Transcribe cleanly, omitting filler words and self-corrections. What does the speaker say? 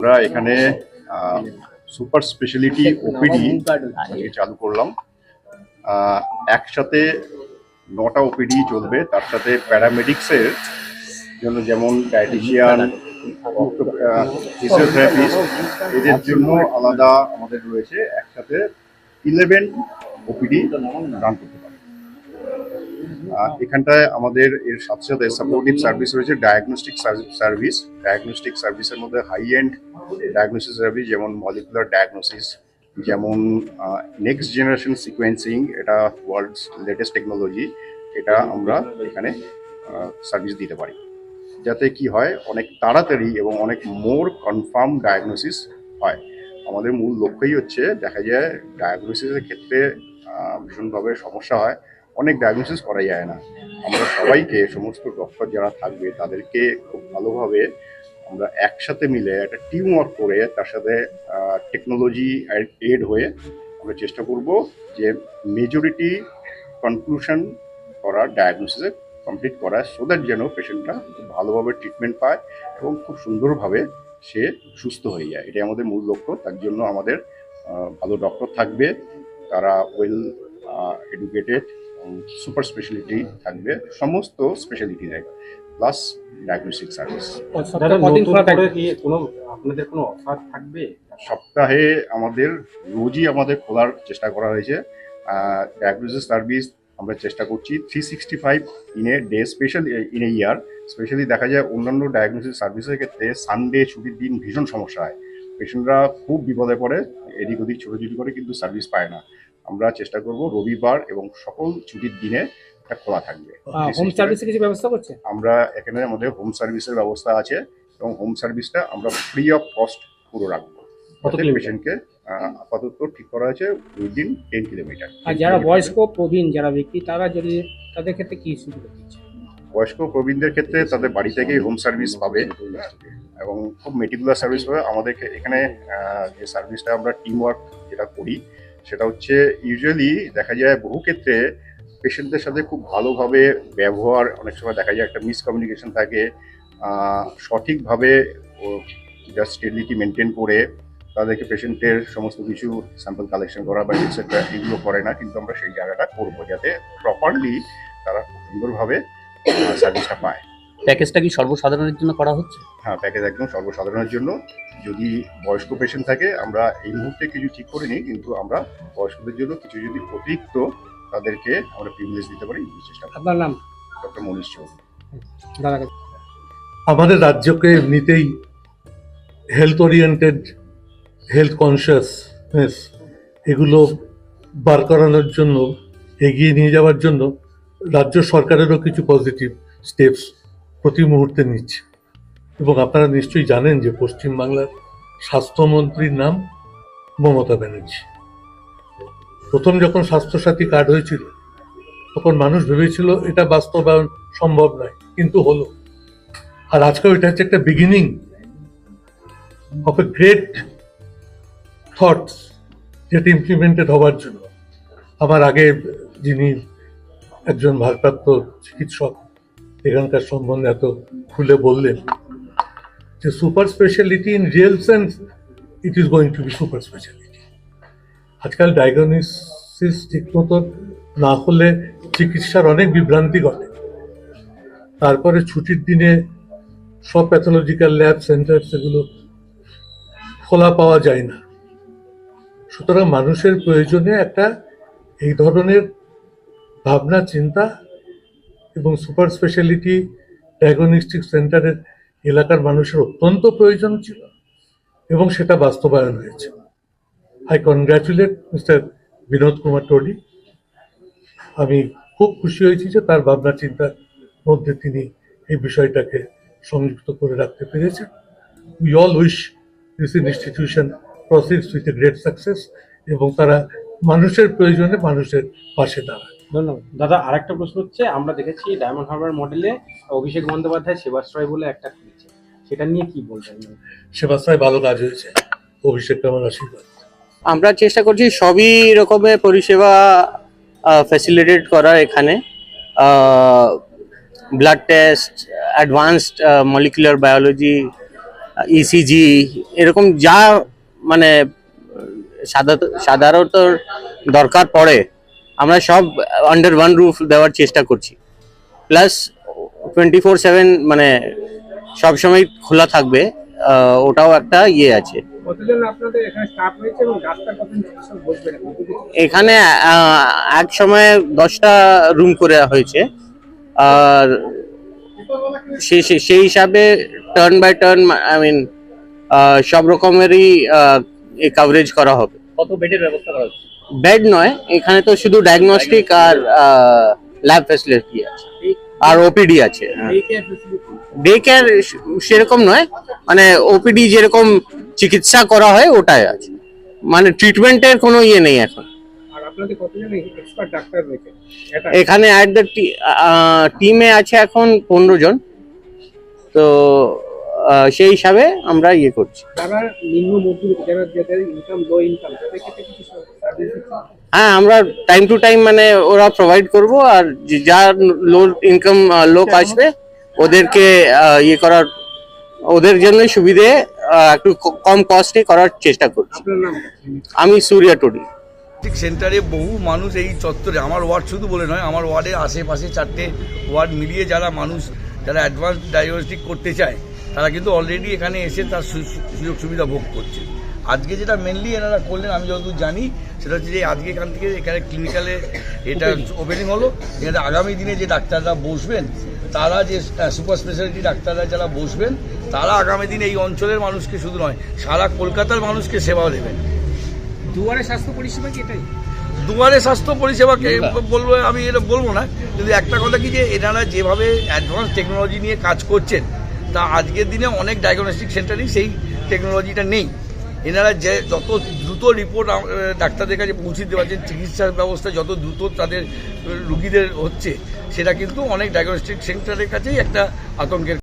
আমরা এখানে super speciality OPD চালু করলাম। একসাথে 9টা ওপিডি চলবে, তার সাথে প্যারামেডিক্সের জন্য যেমন ডায়েটিশিয়ান, ফিজিওথেরাপিস্ট, এদের জন্য আলাদা আমাদের রয়েছে। একসাথে 11 ওপিডি রান করতে পারে। এখানটায় আমাদের এর সাথে সাথে সাপোর্টিভ সার্ভিস রয়েছে, ডায়াগনস্টিক সার্ভিসের মধ্যে হাই এন্ড ডায়াগনোসিস সার্ভিস, যেমন মলিকুলার ডায়াগনোসিস, যেমন নেক্সট জেনারেশন সিকোয়েন্সিং, এটা ওয়ার্ল্ডস লেটেস্ট টেকনোলজি, এটা আমরা এখানে সার্ভিস দিতে পারি, যাতে কি হয় অনেক তাড়াতাড়ি এবং অনেক মোর কনফার্ম ডায়াগনোসিস হয়। আমাদের মূল লক্ষ্যই হচ্ছে, দেখা যায় ডায়াগনোসিসের ক্ষেত্রে ভীষণভাবে সমস্যা হয়, অনেক ডায়াগনোসিস করা যায় না। আমরা সবাইকে, সমস্ত ডক্টর যারা থাকবে তাদেরকে খুব ভালোভাবে আমরা একসাথে মিলে একটা টিম ওয়ার্ক করে, তার সাথে টেকনোলজি এড হয়ে আমরা চেষ্টা করব যে মেজরিটি কনক্লুশন করা, ডায়াগনোসিসে কমপ্লিট করা, সো দ্যাট যেন পেশেন্টটা খুব ভালোভাবে ট্রিটমেন্ট পায় এবং খুব সুন্দরভাবে সে সুস্থ হয়ে যায়। এটাই আমাদের মূল লক্ষ্য। তার জন্য আমাদের ভালো ডক্টর থাকবে, তারা ওয়েল এডুকেটেড, সুপার স্পেশালিটি থাকবে, সমস্ত স্পেশালিটি থাকবে, প্লাস ডায়াগনস্টিক সার্ভিস। আপনাদের কোনো অফার থাকবে? সপ্তাহে আমাদের রোজই আমাদের খোলার চেষ্টা করা হয়েছে। ডায়াগনোসিস সার্ভিস আমরা চেষ্টা করছি 365 in a day, special in a year. Specially দেখা যায় অন্যান্য ডায়াগনোসিস সার্ভিসের ক্ষেত্রে সানডে ছুটির দিন ভীষণ সমস্যা হয়, পেশেন্টরা খুব বিপদে পড়ে, এদিক ওদিক ছোটাছুটি করে কিন্তু সার্ভিস পায় না। আমরা চেষ্টা করব রবিবার এবং সকল ছুটির দিনে এটা খোলা থাকবে। হোম সার্ভিসের কিছু ব্যবস্থা করছে? আমরা এখানে আমাদের হোম সার্ভিসের ব্যবস্থা আছে, এবং হোম সার্ভিসটা আমরা ফ্রি অফ কস্ট পুরো রাখবো। পেশেন্টকে আপাতত ঠিক করা আছে উইদিন 10 কিলোমিটার। আর যারা বয়স্ক প্রবীণ যারা ব্যক্তি, তারা যদি, তাদের ক্ষেত্রে কি সুবিধা দিচ্ছে? বয়স্ক প্রবীণদের ক্ষেত্রে তাদের বাড়ি থেকেই হোম সার্ভিস পাবে এবং খুব মেটিকুলার সার্ভিস পাবে। আমাদের এখানে যে সার্ভিসটা আমরা টিম ওয়ার্ক যেটা করি, সেটা হচ্ছে ইউজুয়ালি দেখা যায় বহু ক্ষেত্রে পেশেন্টদের সাথে খুব ভালোভাবে ব্যবহার, অনেক সময় দেখা যায় একটা মিসকমিউনিকেশন থাকে, সঠিকভাবে জাস্ট স্টেবিলিটি মেনটেন করে তাদেরকে পেশেন্টের সমস্ত কিছু স্যাম্পল কালেকশন করা বা এটসেট্রা এগুলো করে না, কিন্তু আমরা সেই জায়গাটা করবো যাতে প্রপারলি তারা খুব সুন্দরভাবে সার্ভিসটা পায়। প্যাকেজটা কি সর্বসাধারণের জন্য করা হচ্ছে? হ্যাঁ, প্যাকেজ একদম সর্বসাধারণের জন্য। যদি বয়স্ক পেশেন্ট থাকে, আমরা এই মুহূর্তে কিছু ঠিক করিনি, কিন্তু আমরা বয়স্কদের জন্য কিছু যদি অতিরিক্ত তাদেরকে আমরা প্রিভিলেজ দিতে পারি চেষ্টা করি। আপনার নাম? ডক্টর মনীশ চৌধুরী। আমাদের রাজ্যকে এমনিতেই হেলথ ওরিয়েন্টেড, হেলথ কনসিয়াসনেস এগুলো বার করানোর জন্য, এগিয়ে নিয়ে যাওয়ার জন্য রাজ্য সরকারেরও কিছু পজিটিভ স্টেপস প্রতি মুহূর্তে নিচ্ছে। এবং আপনারা নিশ্চয়ই জানেন যে পশ্চিমবাংলার স্বাস্থ্যমন্ত্রীর নাম মমতা ব্যানার্জি। প্রথম যখন স্বাস্থ্যসাথী কার্ড হয়েছিল, তখন মানুষ ভেবেছিল এটা বাস্তবায়ন সম্ভব নয়, কিন্তু হলো। আর আজকেও এটা হচ্ছে একটা beginning of a great thoughts, যেটা ইমপ্লিমেন্টেড হওয়ার জন্য। আমার আগে যিনি একজন ভারপ্রাপ্ত চিকিৎসক এখানকার সম্বন্ধে এত খুলে বললেন যে super speciality in real sense it is going to be super speciality. আজকাল ডায়াগনোসিস ঠিক মতো না হলে চিকিৎসার অনেক বিভ্রান্তি ঘটে। তারপরে ছুটির দিনে সব প্যাথোলজিক্যাল ল্যাব সেন্টার সেগুলো খোলা পাওয়া যায় না। সুতরাং মানুষের প্রয়োজনে একটা এই ধরনের ভাবনা চিন্তা এবং সুপার স্পেশালিটি ডায়াগনস্টিক সেন্টারের এলাকার মানুষের অত্যন্ত প্রয়োজন ছিল, এবং সেটা বাস্তবায়ন হয়েছে। I congratulate mister Binod Kumar Todi. আমি খুব খুশি হয়েছি যে তার ভাবনা চিন্তার মধ্যে তিনি এই বিষয়টাকে সংযুক্ত করে রাখতে পেরেছেন। We all wish this institution proceeds with a great success, এবং তারা মানুষের প্রয়োজনে মানুষের পাশে দাঁড়ায়। ধন্যবাদ দাদা। আরেকটা প্রশ্ন হচ্ছে, আমরা দেখেছি ডায়মন্ড হারবার মডেলে অভিষেক বন্দ্যোপাধ্যায় সেবাশ্রয় বলে একটা খুলেছে, সেটা নিয়ে কি বলবেন? সেবাশ্রয় ভালো কাজ হয়েছে, অভিষেক আমার আশীর্বাদ। আমরা চেষ্টা করছি সবই রকমের পরিষেবা ফ্যাসিলিটেট করার এখানে। Blood test, advanced molecular biology, ECG, এরকম যা মানে সাধারণত দরকার পড়ে আমরা সব আন্ডার ওয়ান রুফ দেওয়ার চেষ্টা করছি। প্লাস 24/7 মানে সবসময় খোলা থাকবে, ওটাও একটা ইয়ে আছে। কতজন আপনাদের এখানে স্টাফ রয়েছে এবং ডাক্তার কতজন চিকিৎসক বসবেন? এখানে এক সময় 10টা রুম করে হয়েছে, আর সেই হিসাবে turn by turn I mean সব রকমেরই কভারেজ করা হবে। কত বেডের ব্যবস্থা করা হচ্ছে? বেড নয়, এখানে তো শুধু ডায়াগনস্টিক আর ল্যাব ফ্যাসিলিটি আছে আর ওপিডি আছে। ডে কেয়ার সেরকম নয়, মানে ওপিডি যেরকম চিকিৎসা করা হয় ওটাই আছে, মানে ট্রিটমেন্টের কোনো ইয়ে নেই এখন। আর আপনাদের কতজন এক্সপার্ট ডাক্তার রয়েছে এখানে অ্যাট দ্য টিমে আছে এখন 15 জন, তো সেই হিসাবে আমরা ইয়ে করছি। যারা নিম্ন মধ্যবিত্ত, যাদের ইনকাম লো ইনকাম, তাদের ক্ষেত্রে কিছু সার্ভিস দিচ্ছেন? হ্যাঁ, আমরা টাইম টু টাইম মানে ওরা প্রোভাইড করব, আর যার লো ইনকাম লোক আসবে ওদেরকে ইয়ে করার, ওদের জন্য সুবিধে একটু কম কস্টে করার চেষ্টা করছি। আপনার নাম? আমি সূর্যা টুডি। সেন্টারে বহু মানুষ এই চত্বরে, আমার ওয়ার্ড শুধু বলে নয়, আমার ওয়ার্ডের আশেপাশে 4টে ওয়ার্ড মিলিয়ে যারা মানুষ যারা অ্যাডভান্স ডায়াগনস্টিক করতে চায় তারা কিন্তু অলরেডি এখানে এসে তার সুযোগ সুবিধা ভোগ করছে। আজকে যেটা মেনলি এনারা করলেন আমি যতদূর জানি সেটা হচ্ছে যে আজকে এখান থেকে এখানে ক্লিনিক্যালে এটা ওপেনিং হলো, এখানে আগামী দিনে যে ডাক্তাররা বসবেন তারা, যে সুপার স্পেশালিটি ডাক্তাররা যারা বসবেন তারা আগামী দিনে এই অঞ্চলের মানুষকে শুধু নয় সারা কলকাতার মানুষকে সেবা দেবেন। দুয়ারে স্বাস্থ্য পরিষেবা কি এটাই? দুয়ারে স্বাস্থ্য পরিষেবাকে বলবো আমি, এটা বলবো না, কিন্তু একটা কথা কি যে এনারা যেভাবে অ্যাডভান্স টেকনোলজি নিয়ে কাজ করছেন তা আজকের দিনে অনেক ডায়াগনস্টিক সেন্টারেই সেই টেকনোলজিটা নেই। এনারা যে যত দ্রুত রিপোর্ট ডাক্তারদের কাছে পৌঁছে দিতে পারছেন, চিকিৎসার ব্যবস্থা যত দ্রুত তাদের রুগীদের হচ্ছে, সেটা কিন্তু অনেক ডায়াগনস্টিক সেন্টারের কাছেই একটা আতঙ্কের